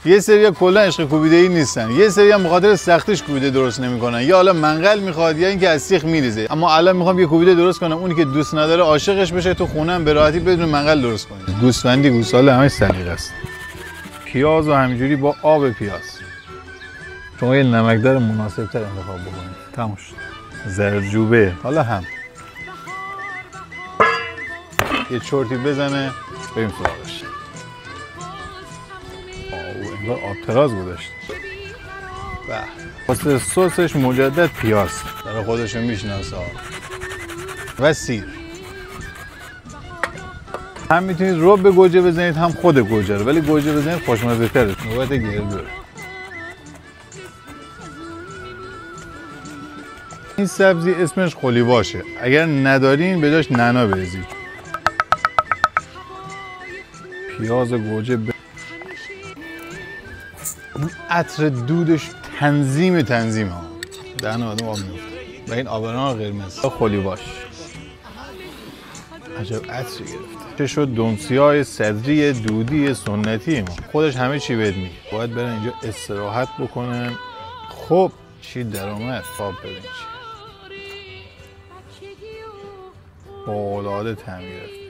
یه سری کلا عشق کوبیده‌ای نیستن، یه سری هم بخاطر سختیش کوبیده درست نمی‌کنن، یا حالا منقل میخواد یا اینکه از سیخ میریزه. اما الان میخوام یه کوبیده درست کنم اونی که دوست نداره عاشقش بشه، تو خونم به راحتی بدون منقل درست کنی. گوسفندی گوساله همش سلیقه است. پیاز و همینجوری با آب پیاز. شما یه نمکدار مناسب‌تر انتخاب بکنید. تموم شد. زردچوبه حالا هم یه چرتی بزنه بریم سراغش. انگار آب تراز گذاشت. واسه سسش مجدد پیاز برای خودشو میشناسه و سیر. هم میتونید رب گوجه بزنید هم خود گوجه رو، ولی گوجه بزنید خوشمزه تره. نوبت گردوه. این سبزی اسمش قلیباشه، اگر ندارین به جاش نعنا بریزید. پیاز و گوجه اون عطر دودش تنظیم ها دهن آدم آب میفته و این آبران قرمز قلیباش عجب عطری گرفته. چه شد دمسی‌های صدری دودی سنتی ما، خودش همه چی بهت میگه. باید برن اینجا استراحت بکنن. خب چی در اومد؟ خواب ببین چی فوق‌العاده طعم گرفت.